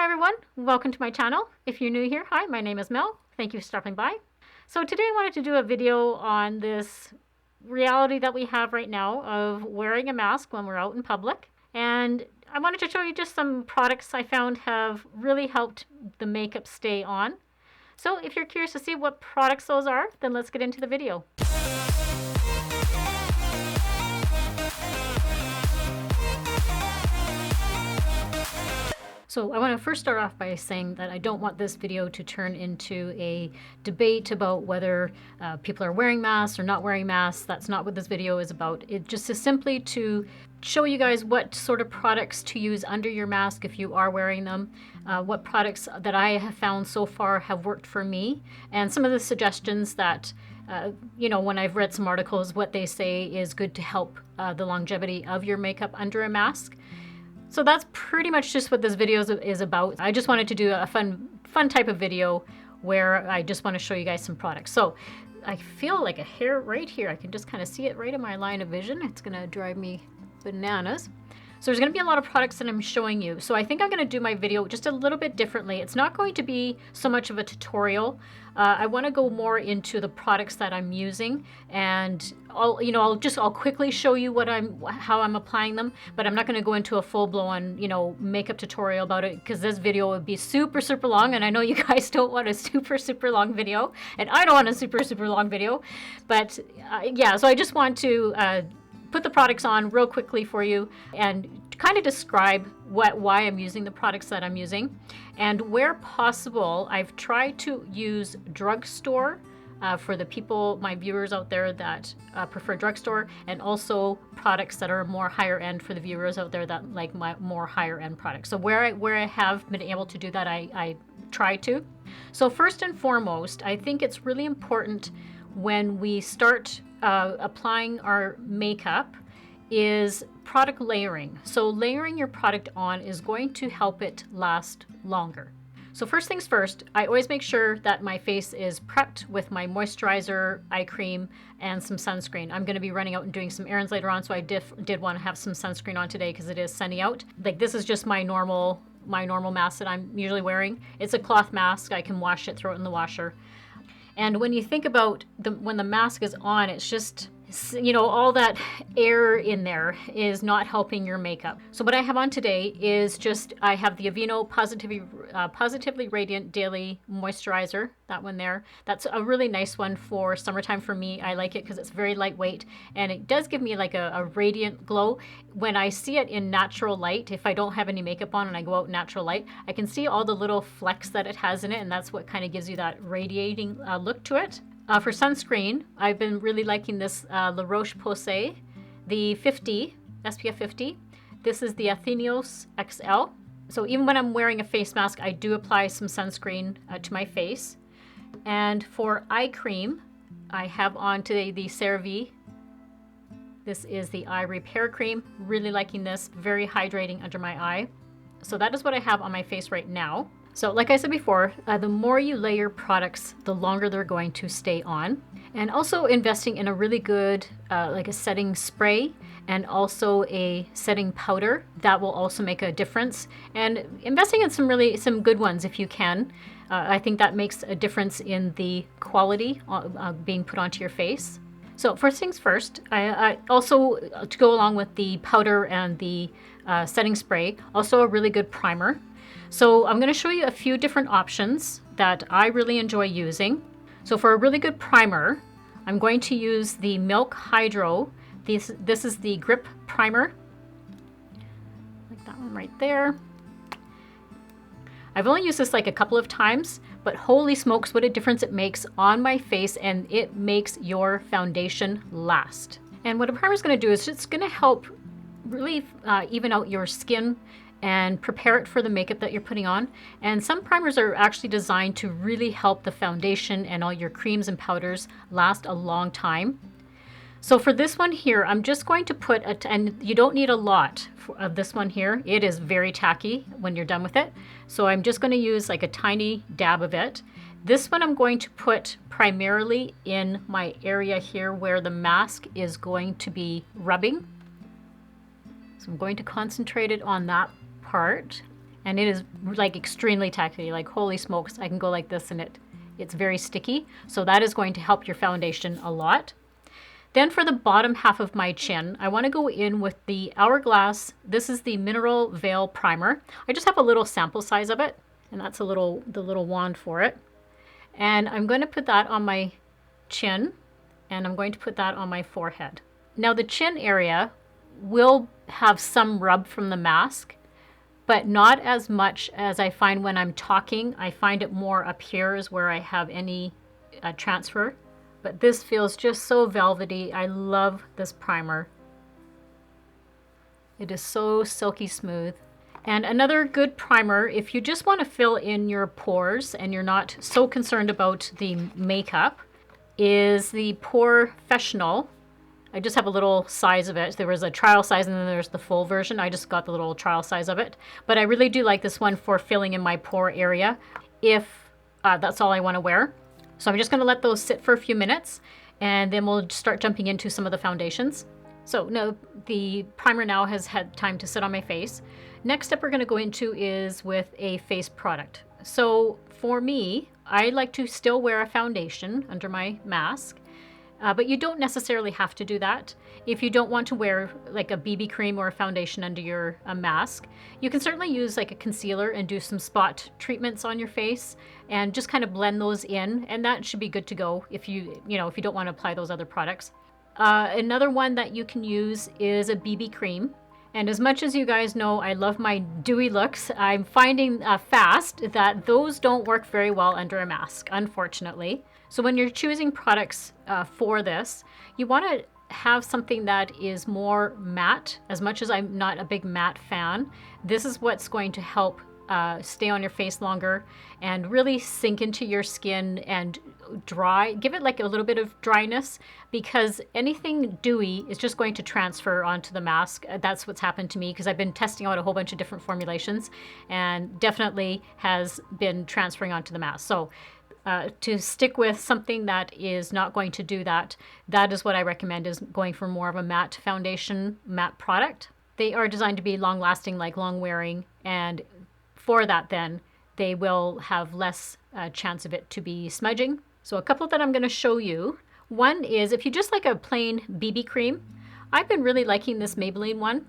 Hi everyone, welcome to my channel. If you're new here, hi, my name is Mel. Thank you for stopping by. So today I wanted to do a video on this reality that we have right now of wearing a mask when we're out in public. And I wanted to show you just some products I found have really helped the makeup stay on. So if you're curious to see what products those are, then let's get into the video. So I want to first start off by saying that I don't want this video to turn into a debate about whether people are wearing masks or not wearing masks. That's not what this video is about. It just is simply to show you guys what sort of products to use under your mask if you are wearing them, what products that I have found so far have worked for me, and some of the suggestions that when I've read some articles, what they say is good to help the longevity of your makeup under a mask. So that's pretty much just what this video is about. I just wanted to do a fun type of video where I just want to show you guys some products. So I feel like a hair right here. I can just kind of see it right in my line of vision. It's going to drive me bananas. So there's going to be a lot of products that I'm showing you. So I think I'm going to do my video just a little bit differently. It's not going to be so much of a tutorial. I want to go more into the products that I'm using, and I'll quickly show you how I'm applying them, but I'm not going to go into a full-blown makeup tutorial about it, because this video would be super long, and I know you guys don't want a super long video, and I don't want a super long video. But yeah, so I just want to put the products on real quickly for you and kind of describe why I'm using the products that I'm using. And where possible, I've tried to use drugstore for the people, my viewers out there that prefer drugstore, and also products that are more higher end for the viewers out there that like my more higher end products. So where I have been able to do that, I try to. So first and foremost, I think it's really important when we start applying our makeup is product layering. So layering your product on is going to help it last longer. So first things first, I always make sure that my face is prepped with my moisturizer, eye cream, and some sunscreen. I'm going to be running out and doing some errands later on, so I did want to have some sunscreen on today because it is sunny out. Like, this is just my normal mask that I'm usually wearing. It's a cloth mask. I can wash it, throw it in the washer. And when you think about when the mask is on, it's just, all that air in there is not helping your makeup. So what I have on today is I have the Aveeno Positively Radiant Daily Moisturizer, that one there. That's a really nice one for summertime for me. I like it because it's very lightweight, and it does give me like a radiant glow. When I see it in natural light, if I don't have any makeup on and I go out in natural light, I can see all the little flecks that it has in it, and that's what kind of gives you that radiating look to it. For sunscreen, I've been really liking this La Roche-Posay, the SPF 50. This is the Athenios XL. So even when I'm wearing a face mask, I do apply some sunscreen to my face. And for eye cream, I have on today the CeraVe. This is the eye repair cream. Really liking this, very hydrating under my eye. So that is what I have on my face right now. So like I said before, the more you layer products, the longer they're going to stay on. And also investing in a really good, like a setting spray and also a setting powder, that will also make a difference. And investing in some good ones if you can. I think that makes a difference in the quality being put onto your face. So first things first, I also, to go along with the powder and the setting spray, also a really good primer. So I'm going to show you a few different options that I really enjoy using. So for a really good primer, I'm going to use the Milk Hydro. This is the Grip Primer. Like that one right there. I've only used this like a couple of times, but holy smokes, what a difference it makes on my face, and it makes your foundation last. And what a primer is going to do is it's going to help really even out your skin and prepare it for the makeup that you're putting on. And some primers are actually designed to really help the foundation and all your creams and powders last a long time. So for this one here, I'm just going to put and you don't need a lot of this one here. It is very tacky when you're done with it. So I'm just going to use like a tiny dab of it. This one I'm going to put primarily in my area here where the mask is going to be rubbing. So I'm going to concentrate it on that part. And it is like extremely tacky, like holy smokes, I can go like this and it's very sticky. So that is going to help your foundation a lot. Then for the bottom half of my chin, I want to go in with the Hourglass. This is the Mineral Veil Primer. I just have a little sample size of it, and that's the little wand for it. And I'm going to put that on my chin, and I'm going to put that on my forehead. Now the chin area will have some rub from the mask, but not as much as I find when I'm talking. I find it more up here is where I have any transfer. But this feels just so velvety. I love this primer. It is so silky smooth. And another good primer, if you just want to fill in your pores and you're not so concerned about the makeup, is the Porefessional. I just have a little size of it. There was a trial size and then there's the full version. I just got the little trial size of it. But I really do like this one for filling in my pore area if that's all I want to wear. So I'm just going to let those sit for a few minutes and then we'll start jumping into some of the foundations. So now the primer now has had time to sit on my face. Next step we're going to go into is with a face product. So for me, I like to still wear a foundation under my mask. But you don't necessarily have to do that. If you don't want to wear like a BB cream or a foundation under your mask, you can certainly use like a concealer and do some spot treatments on your face and just kind of blend those in, and that should be good to go if you don't want to apply those other products. Another one that you can use is a BB cream. And as much as you guys know I love my dewy looks, I'm finding fast that those don't work very well under a mask, unfortunately. So when you're choosing products for this, you want to have something that is more matte. As much as I'm not a big matte fan, this is what's going to help stay on your face longer and really sink into your skin and give it like a little bit of dryness, because anything dewy is just going to transfer onto the mask. That's what's happened to me because I've been testing out a whole bunch of different formulations and definitely has been transferring onto the mask. So to stick with something that is not going to do that, that is what I recommend, is going for more of a matte foundation, matte product. They are designed to be long lasting, like long wearing, and for that then they will have less chance of it to be smudging. So a couple that I'm going to show you. One is if you just like a plain BB cream, I've been really liking this Maybelline one.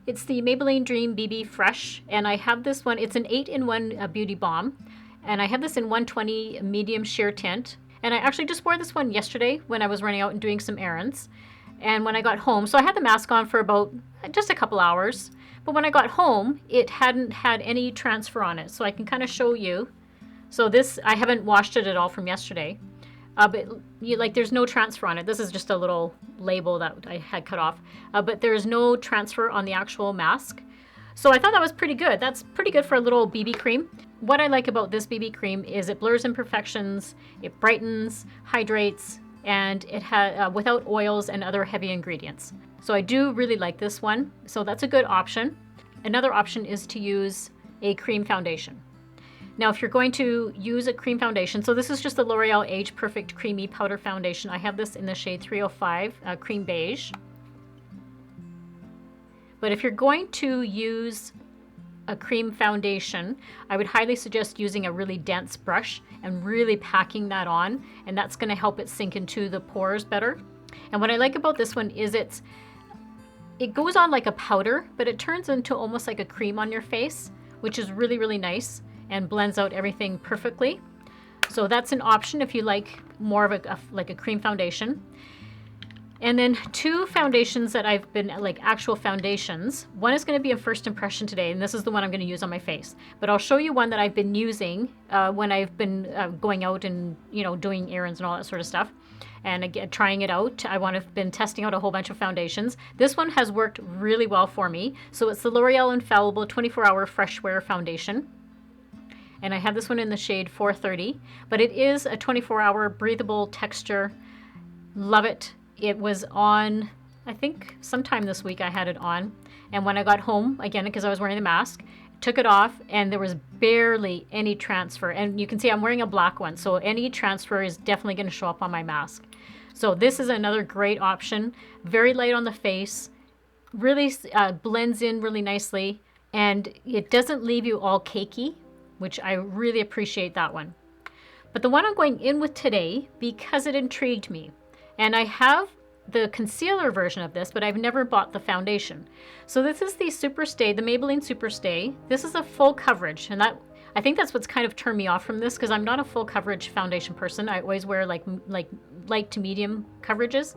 It's the Maybelline Dream BB Fresh, and I have this one. It's an 8-in-1 beauty balm. And I have this in 120 medium sheer tint. And I actually just wore this one yesterday when I was running out and doing some errands. And when I got home, so I had the mask on for about just a couple hours. But when I got home, it hadn't had any transfer on it. So I can kind of show you. So this, I haven't washed it at all from yesterday. But there's no transfer on it. This is just a little label that I had cut off. But there's no transfer on the actual mask. So I thought that was pretty good. That's pretty good for a little BB cream. What I like about this BB cream is it blurs imperfections, it brightens, hydrates, and it has without oils and other heavy ingredients. So I do really like this one. So that's a good option. Another option is to use a cream foundation. Now, if you're going to use a cream foundation, so this is just the L'Oreal Age Perfect Creamy Powder Foundation. I have this in the shade 305, Cream Beige. But if you're going to use a cream foundation, I would highly suggest using a really dense brush and really packing that on, and that's going to help it sink into the pores better. And what I like about this one is it goes on like a powder, but it turns into almost like a cream on your face, which is really, really nice and blends out everything perfectly. So that's an option if you like more of a cream foundation. And then two foundations that I've been like actual foundations. One is going to be a first impression today, and this is the one I'm going to use on my face. But I'll show you one that I've been using when I've been going out and doing errands and all that sort of stuff, and again trying it out. I've been testing out a whole bunch of foundations. This one has worked really well for me. So it's the L'Oreal Infallible 24-Hour Fresh Wear Foundation. And I have this one in the shade 430, but it is a 24-hour breathable texture. Love it. It was on, I think sometime this week I had it on. And when I got home, again, because I was wearing the mask, took it off and there was barely any transfer. And you can see I'm wearing a black one, so any transfer is definitely going to show up on my mask. So this is another great option. Very light on the face, really blends in really nicely. and it doesn't leave you all cakey, which I really appreciate that one. But the one I'm going in with today, because it intrigued me, and I have the concealer version of this, but I've never bought the foundation. So this is the Superstay, the Maybelline Superstay. This is a full coverage, and that, I think that's what's kind of turned me off from this, because I'm not a full coverage foundation person. I always wear like light to medium coverages.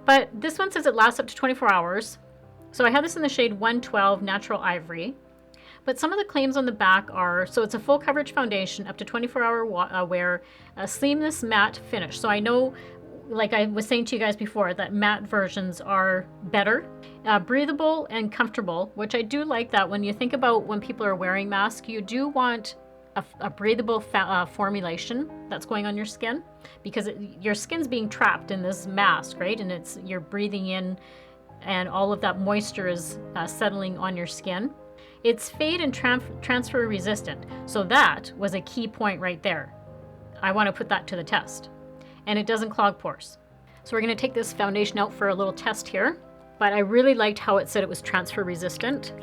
But this one says it lasts up to 24 hours. So I have this in the shade 112 Natural Ivory. But some of the claims on the back are, so it's a full coverage foundation, up to 24-hour wear, a seamless matte finish. So I know, like I was saying to you guys before, that matte versions are better, breathable and comfortable, which I do like that. When you think about when people are wearing masks, you do want a breathable formulation that's going on your skin, because your skin's being trapped in this mask, right? And you're breathing in, and all of that moisture is settling on your skin. It's fade and transfer resistant. So that was a key point right there. I want to put that to the test. And it doesn't clog pores. So we're going to take this foundation out for a little test here. But I really liked how it said it was transfer resistant.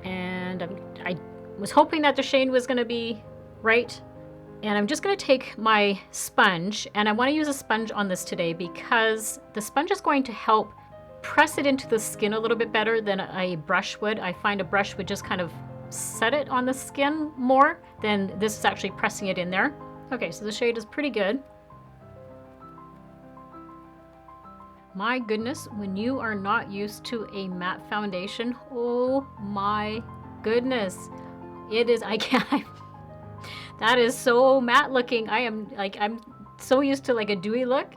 And I was hoping that the shade was going to be right. And I'm just going to take my sponge, and I want to use a sponge on this today because the sponge is going to help press it into the skin a little bit better than a brush would. I find a brush would just kind of set it on the skin more than this is actually pressing it in there. Okay, so the shade is pretty good. My goodness, when you are not used to a matte foundation, oh my goodness. It is, I can't, that is so matte looking. I'm so used to like a dewy look.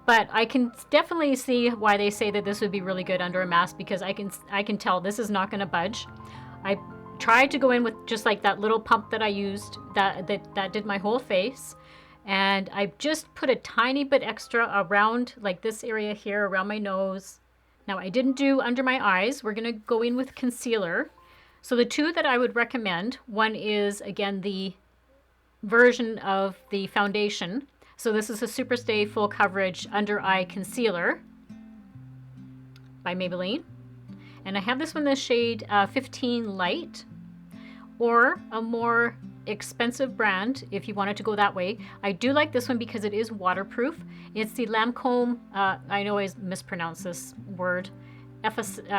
But I can definitely see why they say that this would be really good under a mask, because I can tell this is not going to budge. I tried to go in with just like that little pump that I used that did my whole face, and I just put a tiny bit extra around like this area here around my nose. Now I didn't do under my eyes. We're going to go in with concealer. So the two that I would recommend, one is again the version of the foundation. So this is a Superstay Full Coverage Under Eye Concealer by Maybelline. And I have this one in the shade 15 Light, or a more expensive brand if you wanted to go that way. I do like this one because it is waterproof. It's the Lancome, I know I mispronounce this word, Epicernus.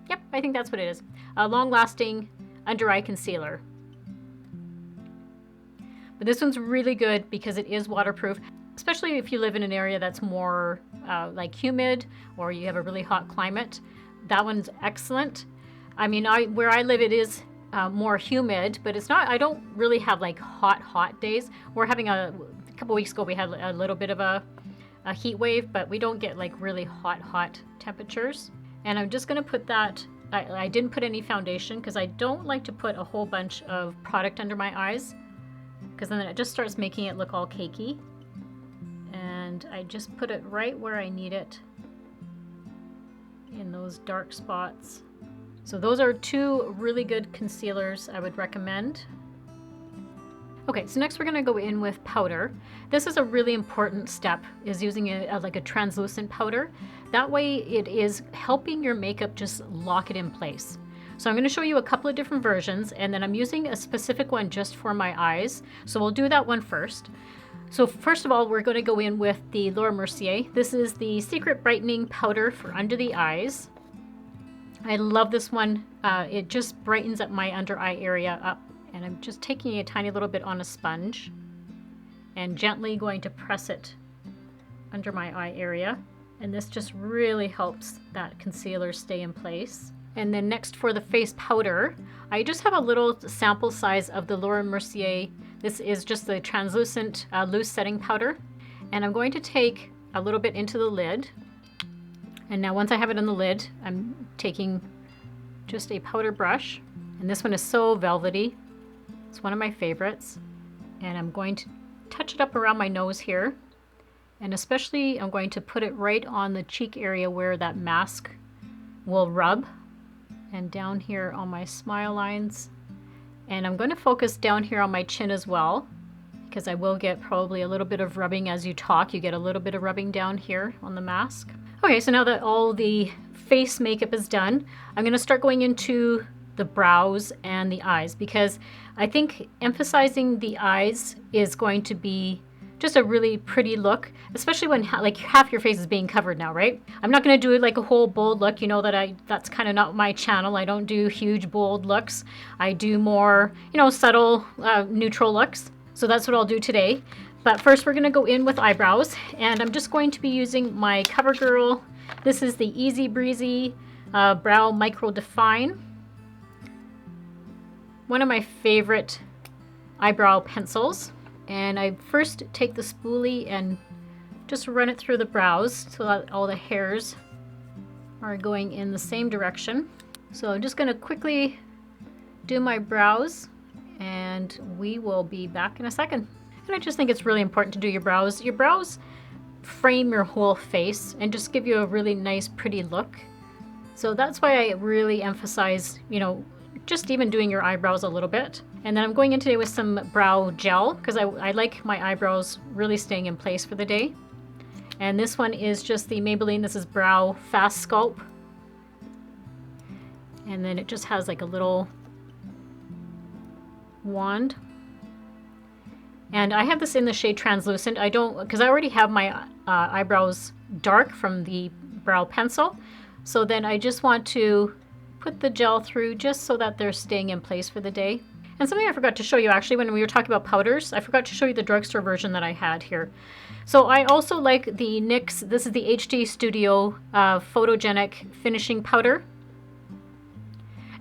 Yep, I think that's what it is. A long-lasting under eye concealer. But this one's really good because it is waterproof, especially if you live in an area that's more like humid, or you have a really hot climate. That one's excellent. I mean, where I live, it is more humid, but it's not, I don't really have like hot days. We're having a couple weeks ago, we had a little bit of a heat wave, but we don't get like really hot temperatures. And I'm just gonna put that, I didn't put any foundation because I don't like to put a whole bunch of product under my eyes, because then it just starts making it look all cakey. And I just put it right where I need it, in those dark spots. So those are two really good concealers I would recommend. Okay, so next we're going to go in with powder. This is a really important step, is using like a translucent powder. That way it is helping your makeup just lock it in place. So I'm going to show you a couple of different versions, and then I'm using a specific one just for my eyes. So we'll do that one first. So first of all, we're going to go in with the Laura Mercier. This is the Secret Brightening Powder for under the eyes. I love this one. It just brightens up my under eye area up. And I'm just taking a tiny little bit on a sponge and gently going to press it under my eye area. And this just really helps that concealer stay in place. And then next for the face powder, I just have a little sample size of the Laura Mercier. This is just the translucent loose setting powder. And I'm going to take a little bit into the lid. And now once I have it in the lid, I'm taking just a powder brush. And this one is so velvety. It's one of my favorites. And I'm going to touch it up around my nose here. And especially I'm going to put it right on the cheek area where that mask will rub. And down here on my smile lines. And I'm going to focus down here on my chin as well, because I will get probably a little bit of rubbing as you talk. You get a little bit of rubbing down here on the mask. Okay, so now that all the face makeup is done, I'm going to start going into the brows and the eyes, because I think emphasizing the eyes is going to be just a really pretty look, especially when like half your face is being covered now, right? I'm not going to do like a whole bold look. You know that that's kind of not my channel. I don't do huge bold looks. I do more, subtle, neutral looks. So that's what I'll do today. But first we're going to go in with eyebrows, and I'm just going to be using my CoverGirl. This is the Easy Breezy Brow Micro Define. One of my favorite eyebrow pencils. And I first take the spoolie and just run it through the brows so that all the hairs are going in the same direction. So I'm just going to quickly do my brows, and we will be back in a second. And I just think it's really important to do your brows. Your brows frame your whole face and just give you a really nice, pretty look. So that's why I really emphasize, just even doing your eyebrows a little bit. And then I'm going in today with some brow gel, because I like my eyebrows really staying in place for the day. And this one is just the Maybelline, this is Brow Fast Sculpt. And then it just has like a little wand. And I have this in the shade Translucent. I don't, because I already have my eyebrows dark from the brow pencil. So then I just want to put the gel through just so that they're staying in place for the day. And something I forgot to show you actually when we were talking about powders, I forgot to show you the drugstore version that I had here. So I also like the NYX, this is the HD Studio Photogenic Finishing Powder.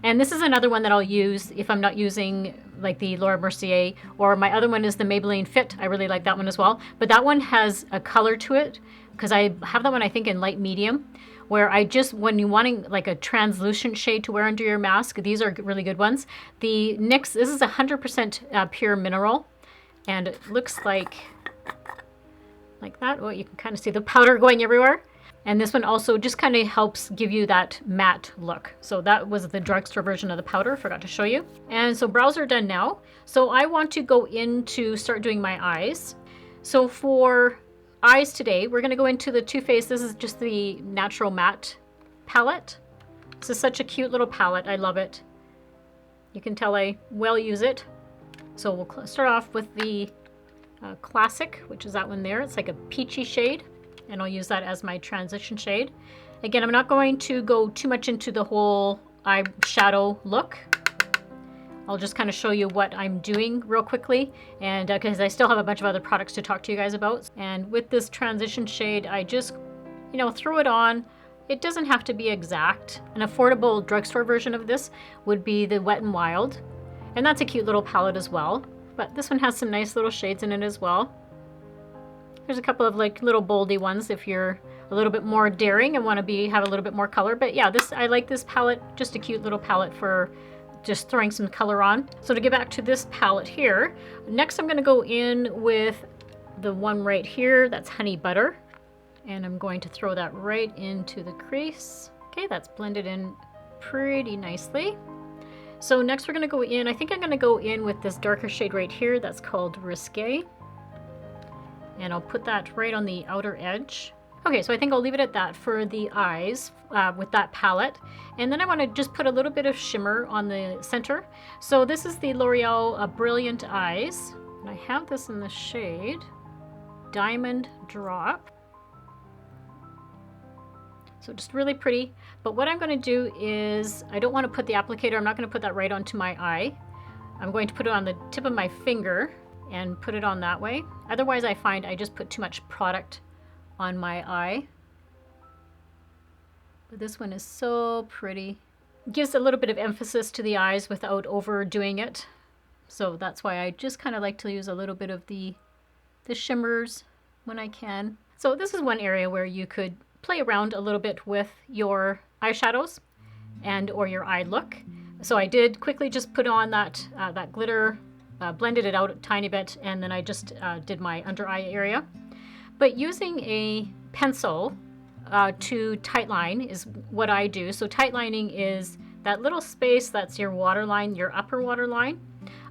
And this is another one that I'll use if I'm not using like the Laura Mercier, or my other one is the Maybelline Fit. I really like that one as well. But that one has a color to it, because I have that one I think in light medium, where when you're wanting like a translucent shade to wear under your mask, these are really good ones. The NYX, this is 100% pure mineral, and it looks like that. Well, you can kind of see the powder going everywhere. And this one also just kind of helps give you that matte look. So that was the drugstore version of the powder, forgot to show you. And so brows are done now. So I want to go in to start doing my eyes. So for eyes today, we're going to go into the Too Faced. This is just the Natural Matte palette. This is such a cute little palette. I love it. You can tell I well use it. So we'll start off with the Classic, which is that one there. It's like a peachy shade, and I'll use that as my transition shade. Again, I'm not going to go too much into the whole eyeshadow look. I'll just kind of show you what I'm doing real quickly, and because I still have a bunch of other products to talk to you guys about. And with this transition shade, I just, throw it on. It doesn't have to be exact. An affordable drugstore version of this would be the Wet n Wild, and that's a cute little palette as well. But this one has some nice little shades in it as well. There's a couple of like little boldy ones if you're a little bit more daring and want to have a little bit more color. But yeah, I like this palette, just a cute little palette for just throwing some color on. So to get back to this palette here, next I'm going to go in with the one right here, that's Honey Butter. And I'm going to throw that right into the crease. Okay, that's blended in pretty nicely. So next we're going to go in, I think I'm going to go in with this darker shade right here, that's called Risque. And I'll put that right on the outer edge. Okay, so I think I'll leave it at that for the eyes with that palette. And then I want to just put a little bit of shimmer on the center. So this is the L'Oreal Brilliant Eyes. And I have this in the shade Diamond Drop. So just really pretty. But what I'm going to do is, I don't want to put the applicator, I'm not going to put that right onto my eye. I'm going to put it on the tip of my finger and put it on that way. Otherwise I find I just put too much product on my eye. But this one is so pretty. Gives a little bit of emphasis to the eyes without overdoing it. So that's why I just kind of like to use a little bit of the shimmers when I can. So this is one area where you could play around a little bit with your eyeshadows or your eye look. So I did quickly just put on that glitter, blended it out a tiny bit, and then I just did my under eye area. But using a pencil to tightline is what I do. So tightlining is that little space that's your waterline, your upper waterline.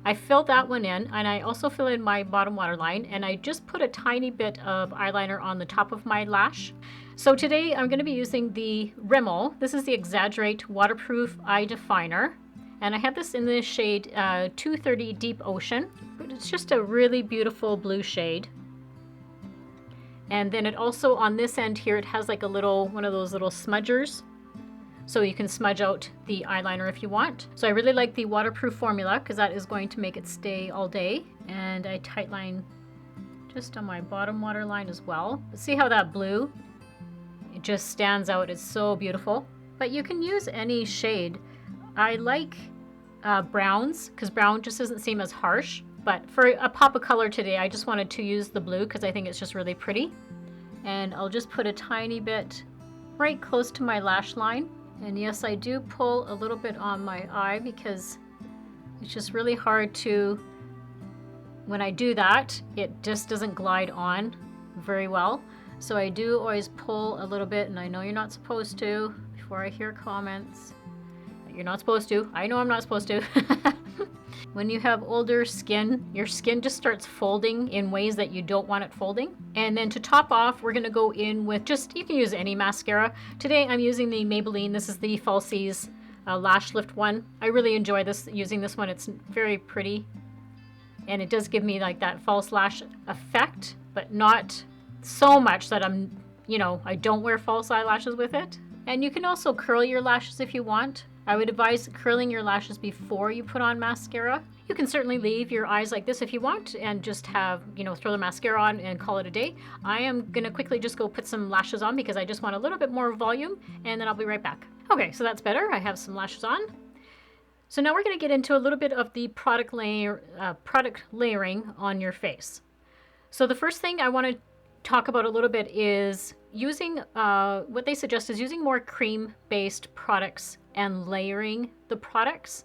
I filled that one in, and I also fill in my bottom waterline, and I just put a tiny bit of eyeliner on the top of my lash. So today I'm going to be using the Rimmel. This is the Exaggerate Waterproof Eye Definer, and I have this in the shade 230 Deep Ocean. But it's just a really beautiful blue shade. And then it also, on this end here, it has like a little, one of those little smudgers. So you can smudge out the eyeliner if you want. So I really like the waterproof formula because that is going to make it stay all day. And I tightline just on my bottom waterline as well. But see how that blue, it just stands out. It's so beautiful. But you can use any shade. I like browns because brown just doesn't seem as harsh. But for a pop of color today, I just wanted to use the blue because I think it's just really pretty. And I'll just put a tiny bit right close to my lash line. And yes, I do pull a little bit on my eye because it's just really hard to, when I do that, it just doesn't glide on very well. So I do always pull a little bit, and I know you're not supposed to, before I hear comments that you're not supposed to. I know I'm not supposed to. When you have older skin, your skin just starts folding in ways that you don't want it folding. And then to top off, we're gonna go in with just, you can use any mascara. Today I'm using the Maybelline. This is the Falsies Lash Lift one. I really enjoy using this one. It's very pretty. And it does give me like that false lash effect, but not so much that I don't wear false eyelashes with it. And you can also curl your lashes if you want. I would advise curling your lashes before you put on mascara. You can certainly leave your eyes like this if you want and just have, throw the mascara on and call it a day. I am gonna quickly just go put some lashes on because I just want a little bit more volume, and then I'll be right back. Okay, so that's better. I have some lashes on. So now we're gonna get into a little bit of the product layering on your face. So the first thing I wanna talk about a little bit is using, what they suggest is using more cream-based products and layering the products.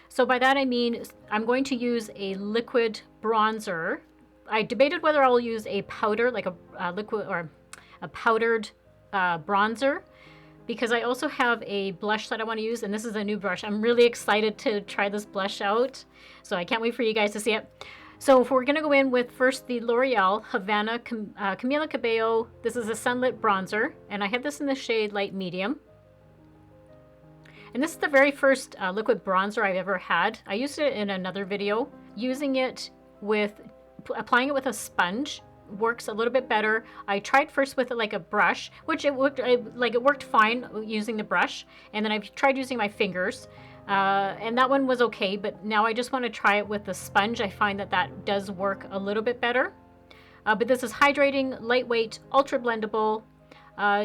So by that I mean I'm going to use a liquid bronzer. I debated whether I'll use a powder, like a liquid or a powdered bronzer, because I also have a blush that I want to use, and this is a new brush. I'm really excited to try this blush out, so I can't wait for you guys to see it. So if we're going to go in with first the L'Oreal Havana Camila Cabello. This is a sunlit bronzer, and I have this in the shade light medium. And this is the very first liquid bronzer I've ever had. I used it in another video. Using it applying it with a sponge works a little bit better. I tried first with like a brush, which it worked fine using the brush. And then I've tried using my fingers. And that one was okay, but now I just want to try it with the sponge. I find that does work a little bit better. But this is hydrating, lightweight, ultra blendable.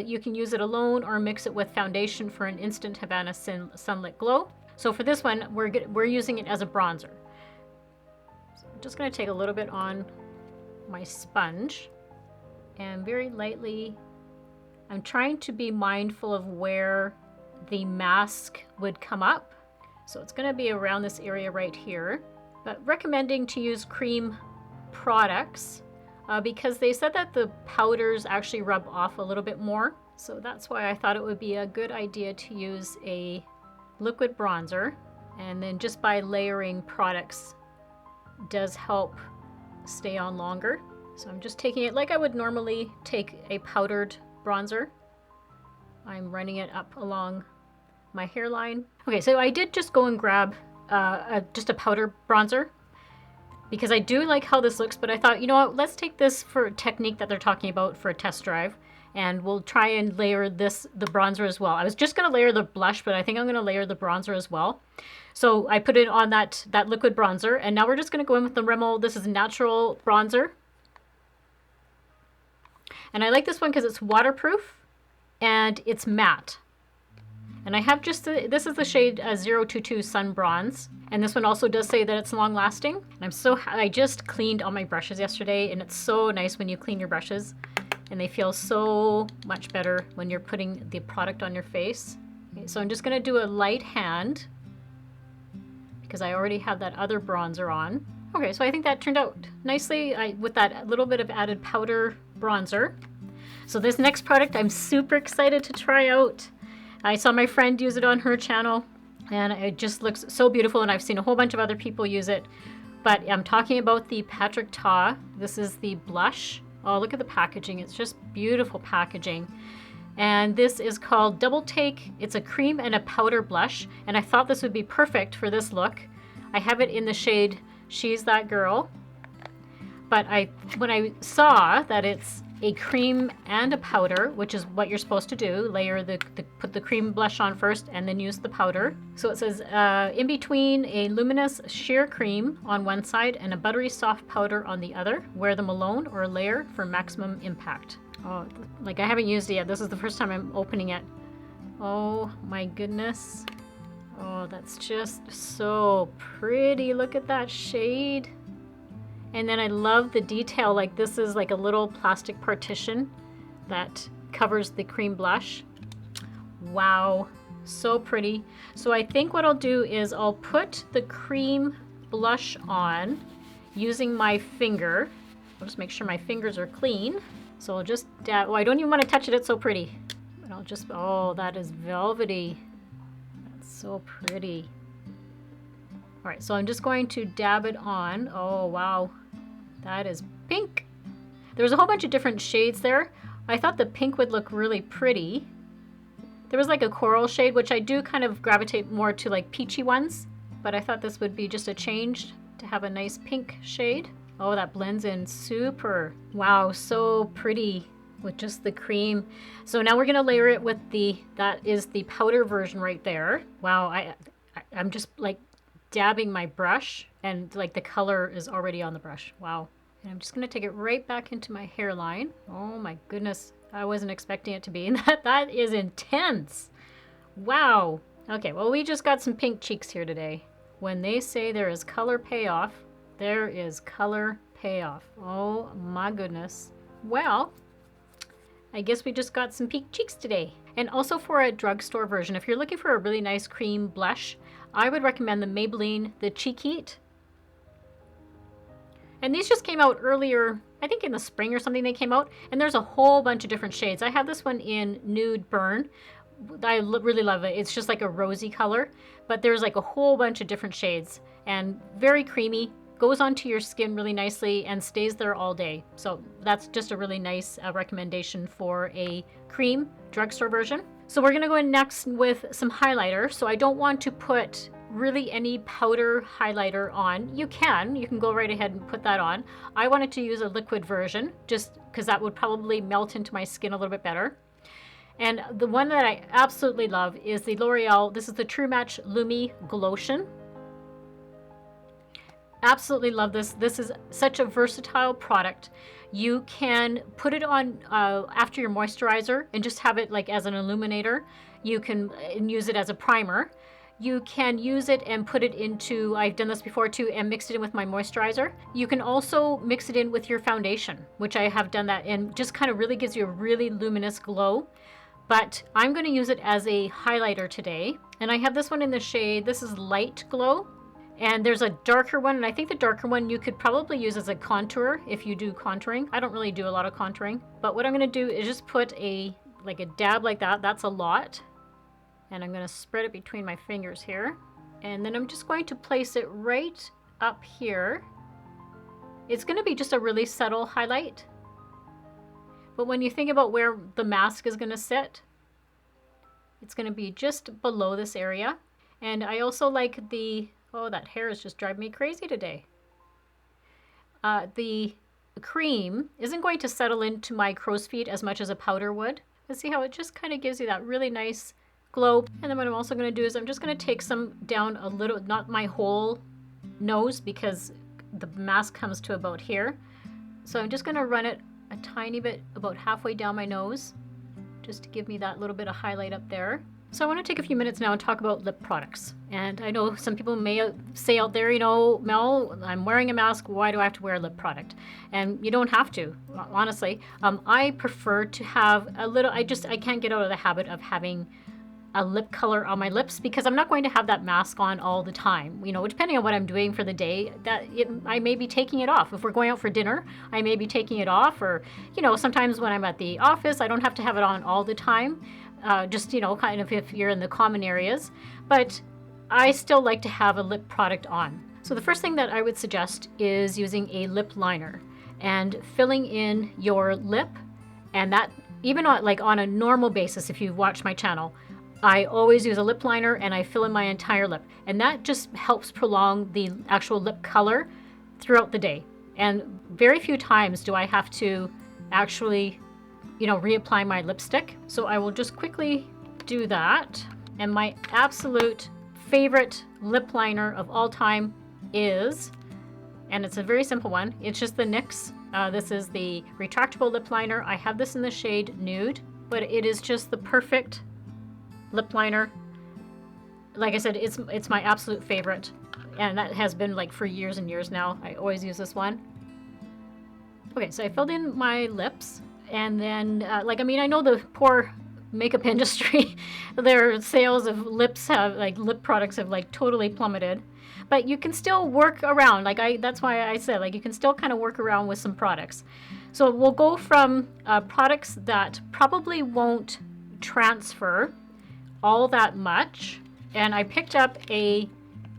You can use it alone or mix it with foundation for an instant Havana sunlit glow. So for this one, we're using it as a bronzer. So I'm just going to take a little bit on my sponge and very lightly, I'm trying to be mindful of where the mask would come up. So it's going to be around this area right here, but recommending to use cream products. Because they said that the powders actually rub off a little bit more. So that's why I thought it would be a good idea to use a liquid bronzer. And then just by layering products does help stay on longer. So I'm just taking it like I would normally take a powdered bronzer. I'm running it up along my hairline. Okay, so I did just go and grab just a powder bronzer, because I do like how this looks, but I thought, you know what, let's take this for a technique that they're talking about for a test drive, and we'll try and layer the bronzer as well. I was just going to layer the blush, but I think I'm going to layer the bronzer as well. So I put it on that liquid bronzer, and now we're just going to go in with the Rimmel. This is natural bronzer. And I like this one because it's waterproof and it's matte. And I have this is the shade 022 Sun Bronze. And this one also does say that it's long lasting. And I just cleaned all my brushes yesterday, and it's so nice when you clean your brushes and they feel so much better when you're putting the product on your face. Okay, so I'm just gonna do a light hand because I already have that other bronzer on. Okay, so I think that turned out nicely with that little bit of added powder bronzer. So this next product I'm super excited to try out. I saw my friend use it on her channel, And it just looks so beautiful, and I've seen a whole bunch of other people use it. But I'm talking about the Patrick Ta. This is the blush. Oh, look at the packaging. It's just beautiful packaging. And this is called Double Take. It's a cream and a powder blush, and I thought this would be perfect for this look. I have it in the shade She's That Girl. But when I saw that it's a cream and a powder, which is what you're supposed to do, put the cream blush on first and then use the powder. So it says in between a luminous sheer cream on one side and a buttery soft powder on the other. Wear them alone or layer for maximum impact. Oh, like I haven't used it yet. This is the first time I'm opening it. Oh my goodness. Oh, that's just so pretty. Look at that shade. And then I love the detail, like this is like a little plastic partition that covers the cream blush. Wow, so pretty. So I think what I'll do is I'll put the cream blush on using my finger. I'll just make sure my fingers are clean. So I'll just dab, oh, I don't even want to touch it, it's so pretty. But I'll just, oh, that is velvety. That's so pretty. All right, so I'm just going to dab it on. Oh, wow. That is pink. There was a whole bunch of different shades there. I thought the pink would look really pretty. There was like a coral shade, which I do kind of gravitate more to like peachy ones, but I thought this would be just a change to have a nice pink shade. Oh, that blends in super. Wow, so pretty with just the cream. So now we're gonna layer it with that is the powder version right there. Wow, I'm just like dabbing my brush and like the color is already on the brush. Wow. And I'm just gonna take it right back into my hairline. Oh my goodness, I wasn't expecting it to be. That is intense. Wow. Okay, well, we just got some pink cheeks here today. When they say there is color payoff, there is color payoff. Oh my goodness. Well, I guess we just got some pink cheeks today. And also for a drugstore version, if you're looking for a really nice cream blush, I would recommend the Maybelline, the Cheek Heat. And these just came out earlier, I think in the spring or something they came out. And there's a whole bunch of different shades. I have this one in Nude Burn. I really love it. It's just like a rosy color. But there's like a whole bunch of different shades. And very creamy. Goes onto your skin really nicely and stays there all day. So that's just a really nice recommendation for a cream drugstore version. So we're gonna go in next with some highlighter. So I don't want to put really any powder highlighter on. You can go right ahead and put that on. I wanted to use a liquid version just because that would probably melt into my skin a little bit better. And the one that I absolutely love is the L'Oreal, this is the True Match Lumi Glotion. Absolutely love this. This is such a versatile product. You can put it on after your moisturizer and just have it like as an illuminator. You can use it as a primer. You can use it and put it into, I've done this before too, and mixed it in with my moisturizer. You can also mix it in with your foundation, which I have done that, and just kind of really gives you a really luminous glow. But I'm going to use it as a highlighter today. And I have this one in the shade, this is Light Glow. And there's a darker one, and I think the darker one you could probably use as a contour if you do contouring. I don't really do a lot of contouring, but what I'm going to do is just put a dab like that. That's a lot. And I'm going to spread it between my fingers here. And then I'm just going to place it right up here. It's going to be just a really subtle highlight. But when you think about where the mask is going to sit, it's going to be just below this area. And I also like the, oh, that hair is just driving me crazy today. The cream isn't going to settle into my crow's feet as much as a powder would. Let's see how it just kind of gives you that really nice glow. And then what I'm also going to do is I'm just going to take some down a little, not my whole nose because the mask comes to about here. So I'm just going to run it a tiny bit, about halfway down my nose, just to give me that little bit of highlight up there. So I want to take a few minutes now and talk about lip products. And I know some people may say out there, you know, Mel, I'm wearing a mask, why do I have to wear a lip product? And you don't have to, honestly. I prefer to have a little, I can't get out of the habit of having a lip color on my lips because I'm not going to have that mask on all the time. You know, depending on what I'm doing for the day, I may be taking it off. If we're going out for dinner, I may be taking it off, or, you know, sometimes when I'm at the office, I don't have to have it on all the time. Just, you know, kind of if you're in the common areas. But I still like to have a lip product on. So the first thing that I would suggest is using a lip liner and filling in your lip, and that even on a normal basis, if you've watched my channel, I always use a lip liner and I fill in my entire lip, and that just helps prolong the actual lip color throughout the day. And very few times do I have to actually, reapply my lipstick. So I will just quickly do that. And my absolute favorite lip liner of all time is, and it's a very simple one, it's just the NYX. This is the retractable lip liner. I have this in the shade Nude, but it is just the perfect lip liner. Like I said, it's my absolute favorite, and that has been like for years and years now. I always use this one. Okay, so I filled in my lips, and then I know the poor makeup industry, their sales of lip products have totally plummeted, but you can still work around. That's why I said you can still kind of work around with some products. So we'll go from products that probably won't transfer all that much, and I picked up a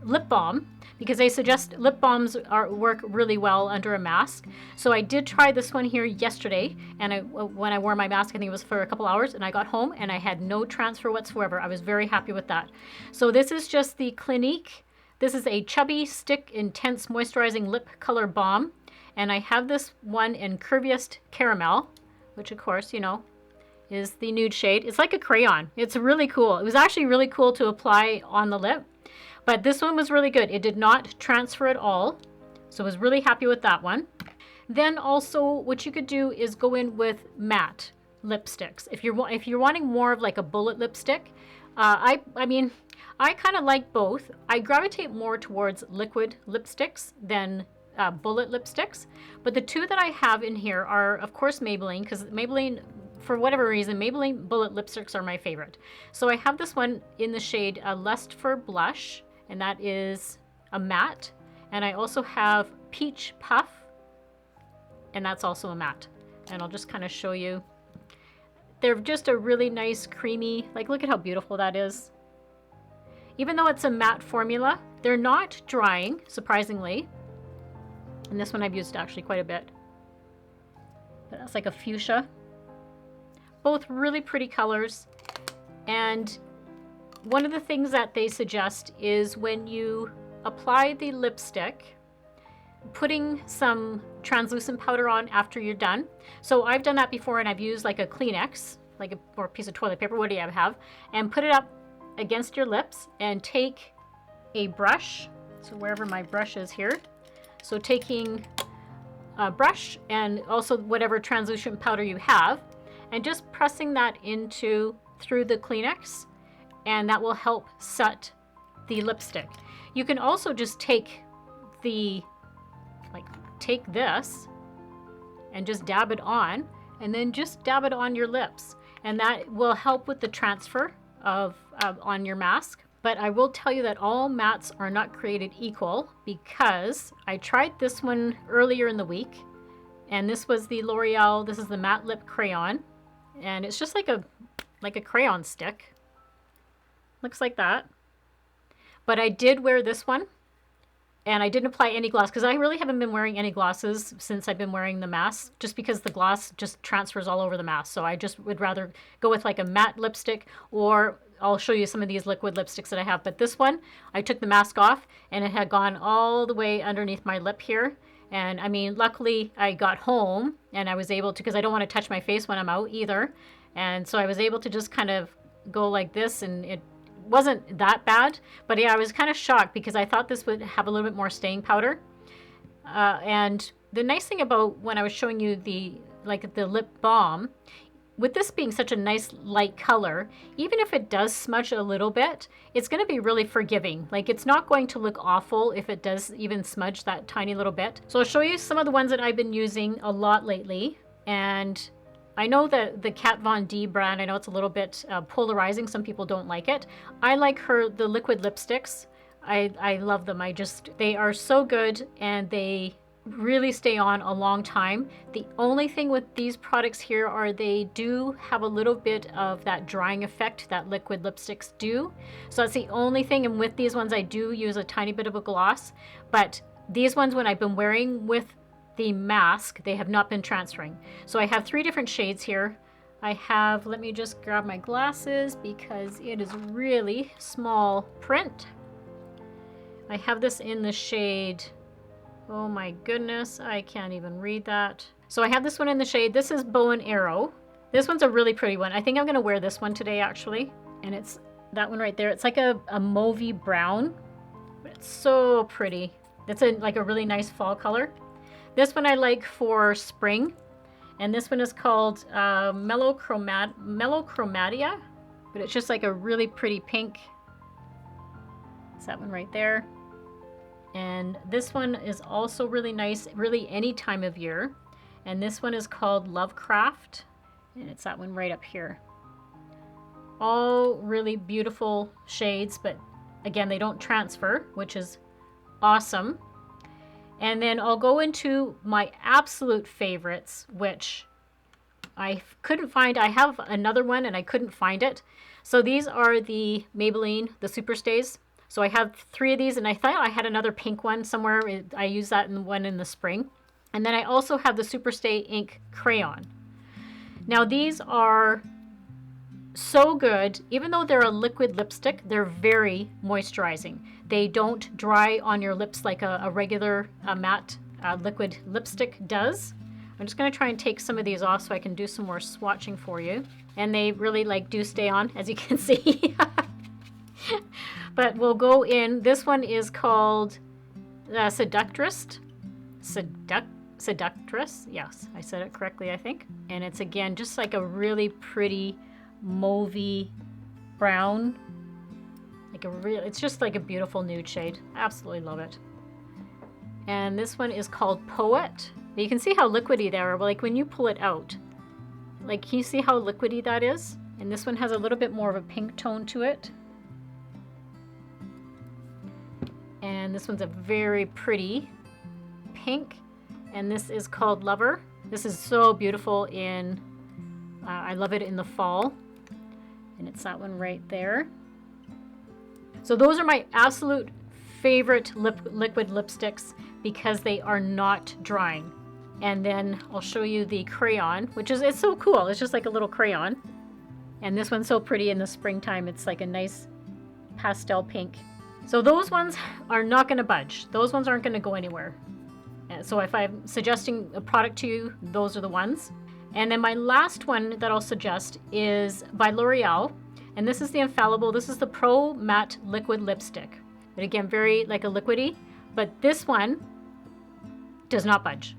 lip balm because they suggest lip balms work really well under a mask. So I did try this one here yesterday, and when I wore my mask, I think it was for a couple hours, and I got home and I had no transfer whatsoever. I was very happy with that. So this is just the Clinique. This is a Chubby Stick Intense Moisturizing Lip Color Balm, and I have this one in Curviest Caramel, which of course, is the nude shade. It's like a crayon. It's really cool. It was actually really cool to apply on the lip, but this one was really good. It did not transfer at all, so I was really happy with that one. Then also what you could do is go in with matte lipsticks. If you're wanting more of like a bullet lipstick, I kind of like both. I gravitate more towards liquid lipsticks than bullet lipsticks, but the two that I have in here are of course Maybelline, because Maybelline, for whatever reason, Maybelline bullet lipsticks are my favorite. So I have this one in the shade Lust for Blush, and that is a matte. And I also have Peach Puff, and that's also a matte. And I'll just kind of show you. They're just a really nice creamy, look at how beautiful that is. Even though it's a matte formula, they're not drying, surprisingly. And this one I've used actually quite a bit. But that's like a fuchsia. Both really pretty colors. And one of the things that they suggest is when you apply the lipstick, putting some translucent powder on after you're done. So I've done that before, and I've used like a Kleenex, or a piece of toilet paper, what do you have, and put it up against your lips and take a brush, so wherever my brush is here, so taking a brush and also whatever translucent powder you have, and just pressing that through the Kleenex, and that will help set the lipstick. You can also just take this and just dab it on, and then just dab it on your lips, and that will help with the transfer on your mask. But I will tell you that all mattes are not created equal, because I tried this one earlier in the week, and this was the L'Oreal, this is the matte lip crayon, and it's just like a crayon stick. Looks like that. But I did wear this one, and I didn't apply any gloss, because I really haven't been wearing any glosses since I've been wearing the mask, just because the gloss just transfers all over the mask. So I just would rather go with like a matte lipstick, or I'll show you some of these liquid lipsticks that I have. But this one, I took the mask off, and it had gone all the way underneath my lip here. And I mean, luckily I got home, and I was able to, because I don't want to touch my face when I'm out either. And so I was able to just kind of go like this, and it wasn't that bad. But yeah, I was kind of shocked, because I thought this would have a little bit more staying powder. And the nice thing about when I was showing you the lip balm, with this being such a nice light color, even if it does smudge a little bit, it's going to be really forgiving. It's not going to look awful if it does even smudge that tiny little bit. So I'll show you some of the ones that I've been using a lot lately. And I know that the Kat Von D brand, I know it's a little bit polarizing. Some people don't like it. I like the liquid lipsticks. I love them. They are so good, and they really stay on a long time. The only thing with these products here are they do have a little bit of that drying effect that liquid lipsticks do. So that's the only thing. And with these ones, I do use a tiny bit of a gloss. But these ones, when I've been wearing with the mask, they have not been transferring. So I have 3 different shades here. I have, let me just grab my glasses because it is really small print. I have this in the shade, oh my goodness, I can't even read that. So I have this one in the shade, this is Bow and Arrow. This one's a really pretty one. I think I'm gonna wear this one today actually. And it's that one right there. It's like a mauvey brown, but it's so pretty. It's like a really nice fall color. This one I like for spring. And this one is called Mellow Chromatia, but it's just like a really pretty pink. It's that one right there. And this one is also really nice, really any time of year. And this one is called Lovecraft, and it's that one right up here. All really beautiful shades, but again, they don't transfer, which is awesome. And then I'll go into my absolute favorites, which I couldn't find. I have another one and I couldn't find it. So these are the Maybelline, the Superstays. So I have 3 of these, and I thought I had another pink one somewhere. I used that one in the spring. And then I also have the Superstay Ink Crayon. Now these are so good. Even though they're a liquid lipstick, they're very moisturizing. They don't dry on your lips like a regular matte liquid lipstick does. I'm just going to try and take some of these off so I can do some more swatching for you. And they really do stay on, as you can see. But we'll go in. This one is called Seductress. Seductress. Yes, I said it correctly, I think. And it's again just like a really pretty mauvey brown. It's just like a beautiful nude shade. I absolutely love it. And this one is called Poet. You can see how liquidy they are. Like when you pull it out, like can you see how liquidy that is? And this one has a little bit more of a pink tone to it. And this one's a very pretty pink. And this is called Lover. This is so beautiful in, I love it in the fall. And it's that one right there. So those are my absolute favorite liquid lipsticks because they are not drying. And then I'll show you the crayon, which is, it's so cool. It's just like a little crayon. And this one's so pretty in the springtime. It's like a nice pastel pink. So those ones are not going to budge. Those ones aren't going to go anywhere. So if I'm suggesting a product to you, those are the ones. And then my last one that I'll suggest is by L'Oreal. And this is the Infallible. This is the Pro Matte Liquid Lipstick. But again, very like a liquidy. But this one does not budge.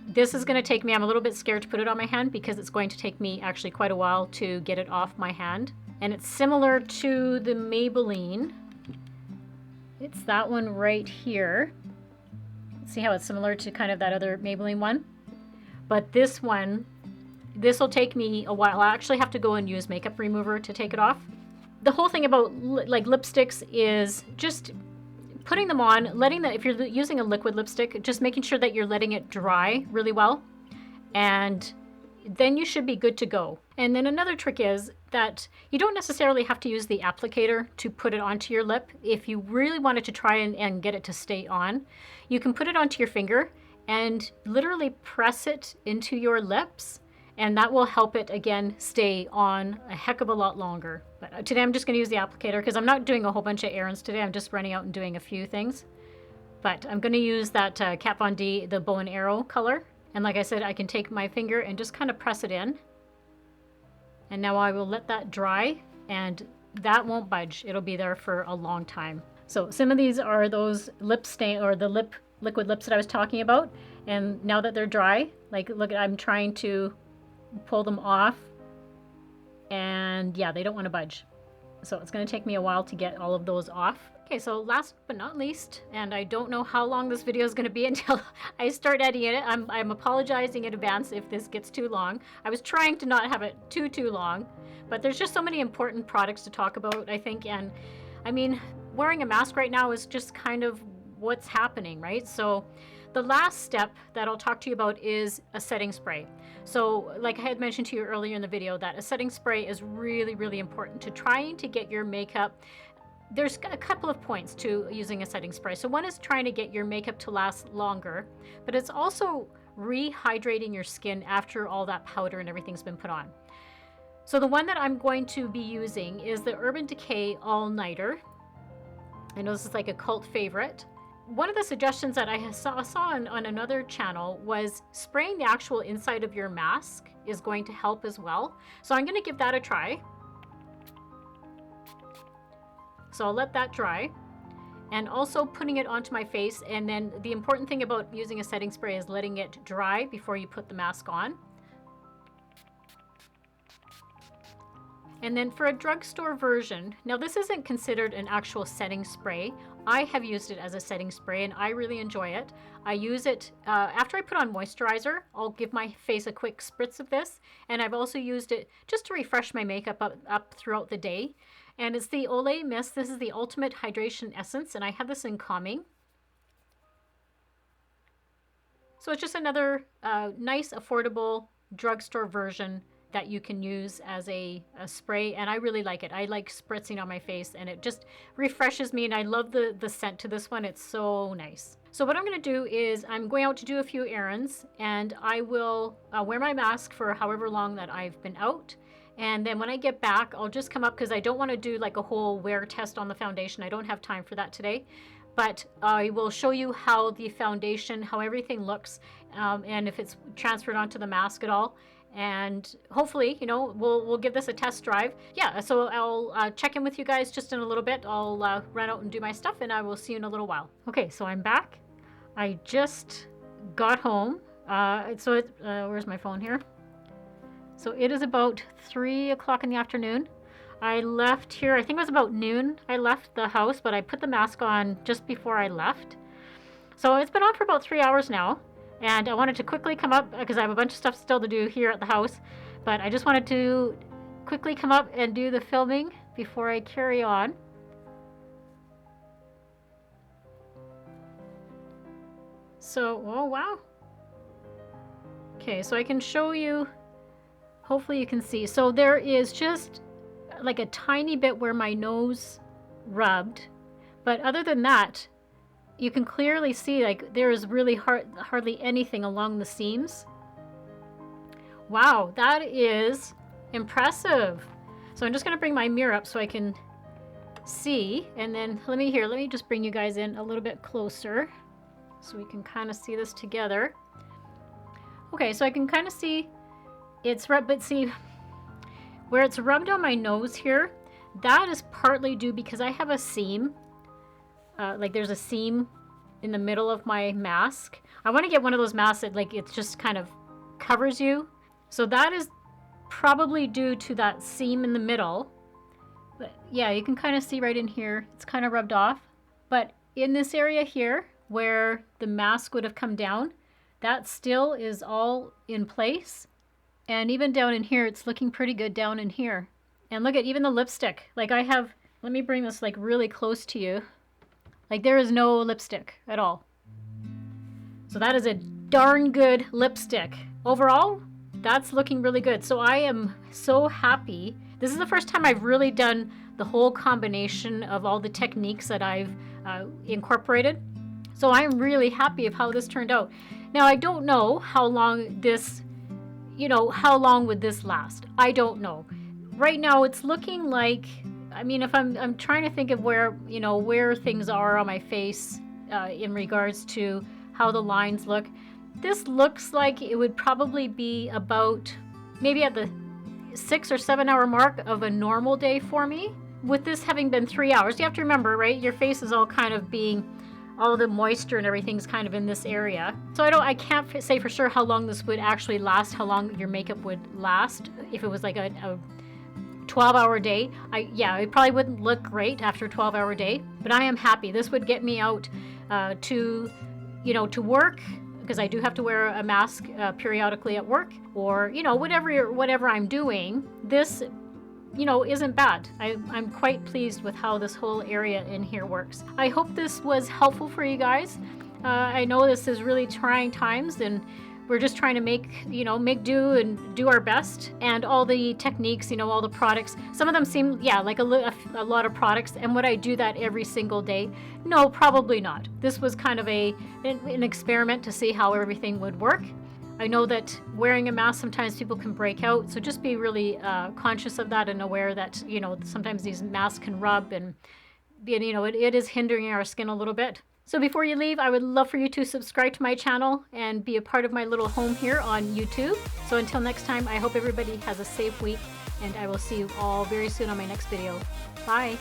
This is going to take me, I'm a little bit scared to put it on my hand because it's going to take me actually quite a while to get it off my hand. And it's similar to the Maybelline. It's that one right here. See how it's similar to kind of that other Maybelline one? But this one, this will take me a while. I actually have to go and use makeup remover to take it off. The whole thing about like lipsticks is just putting them on, if you're using a liquid lipstick, just making sure that you're letting it dry really well. And then you should be good to go. And then another trick is that you don't necessarily have to use the applicator to put it onto your lip. If you really wanted to try and get it to stay on, you can put it onto your finger and literally press it into your lips, and that will help it again stay on a heck of a lot longer. But today I'm just going to use the applicator because I'm not doing a whole bunch of errands today. I'm just running out and doing a few things. But I'm going to use that Kat Von D, the Bow and Arrow color. And like I said, I can take my finger and just kind of press it in. And now I will let that dry, and that won't budge. It'll be there for a long time. So some of these are those lip stain or the liquid lips that I was talking about. And now that they're dry, like look, I'm trying to pull them off, and yeah, they don't want to budge. So it's going to take me a while to get all of those off. Okay, so last but not least, and I don't know how long this video is going to be until I start editing it. I'm apologizing in advance if this gets too long. I was trying to not have it too long, but there's just so many important products to talk about, I think. And I mean, wearing a mask right now is just kind of what's happening, right? So The last step that I'll talk to you about is a setting spray. So like I had mentioned to you earlier in the video, that a setting spray is really, really important to trying to get your makeup. There's a couple of points to using a setting spray. So one is trying to get your makeup to last longer, but it's also rehydrating your skin after all that powder and everything's been put on. So the one that I'm going to be using is the Urban Decay All Nighter. I know this is like a cult favorite. One of the suggestions that I saw on another channel was spraying the actual inside of your mask is going to help as well. So I'm going to give that a try. So I'll let that dry, and also putting it onto my face. And then the important thing about using a setting spray is letting it dry before you put the mask on. And then for a drugstore version, now this isn't considered an actual setting spray. I have used it as a setting spray and I really enjoy it. I use it after I put on moisturizer. I'll give my face a quick spritz of this, and I've also used it just to refresh my makeup up throughout the day. And it's the Olay Mist. This is the Ultimate Hydration Essence, and I have this in Calming. So it's just another nice, affordable drugstore version that you can use as a spray, and I really like it. I like spritzing on my face, and it just refreshes me, and I love the scent to this one. It's so nice. So what I'm going to do is I'm going out to do a few errands, and I will wear my mask for however long that I've been out. And then when I get back, I'll just come up, because I don't want to do like a whole wear test on the foundation. I don't have time for that today. But I will show you how the foundation, how everything looks, and if it's transferred onto the mask at all. And hopefully, you know, we'll give this a test drive. Yeah, so I'll check in with you guys just in a little bit. I'll run out and do my stuff, and I will see you in a little while. Okay, so I'm back. I just got home. Where's my phone here? So it is about 3 o'clock in the afternoon. I left here, I think it was about noon. I left the house, but I put the mask on just before I left. So it's been on for about 3 hours now. And I wanted to quickly come up, because I have a bunch of stuff still to do here at the house. But I just wanted to quickly come up and do the filming before I carry on. So, oh wow. Okay, so I can show you, hopefully you can see. So there is just like a tiny bit where my nose rubbed. But other than that, you can clearly see like there is really hardly anything along the seams. Wow, that is impressive. So I'm just going to bring my mirror up so I can see. And then let me just bring you guys in a little bit closer so we can kind of see this together. Okay, so I can kind of see it's rubbed, but see where it's rubbed on my nose here, that is partly due because I have a seam. Like there's a seam in the middle of my mask. I want to get one of those masks that like it just kind of covers you. So that is probably due to that seam in the middle. But yeah, you can kind of see right in here, it's kind of rubbed off. But in this area here where the mask would have come down, that still is all in place. And even down in here, it's looking pretty good down in here. And look at even the lipstick. Like I have, let me bring this like really close to you. Like there is no lipstick at all. So that is a darn good lipstick. Overall, that's looking really good. So I am so happy. This is the first time I've really done the whole combination of all the techniques that I've incorporated. So I'm really happy of how this turned out. Now I don't know how long this, how long would this last? I don't know. Right now it's looking like, I mean, if I'm trying to think of where things are on my face in regards to how the lines look. This looks like it would probably be about maybe at the 6 or 7 hour mark of a normal day for me. With this having been 3 hours, you have to remember, right? Your face is all kind of being, all the moisture and everything's kind of in this area. So I can't say for sure how long this would actually last, how long your makeup would last if it was like a 12-hour day. It probably wouldn't look great after a 12-hour day, but I am happy. This would get me out to work, because I do have to wear a mask periodically at work, or whatever I'm doing. This isn't bad. I'm quite pleased with how this whole area in here works. I hope this was helpful for you guys. I know this is really trying times, and we're just trying to make do and do our best. And all the techniques, all the products, some of them seem, like a lot of products. And would I do that every single day? No, probably not. This was kind of an experiment to see how everything would work. I know that wearing a mask, sometimes people can break out, so just be really conscious of that and aware that, sometimes these masks can rub, and, it is hindering our skin a little bit. So before you leave, I would love for you to subscribe to my channel and be a part of my little home here on YouTube. So until next time, I hope everybody has a safe week, and I will see you all very soon on my next video. Bye!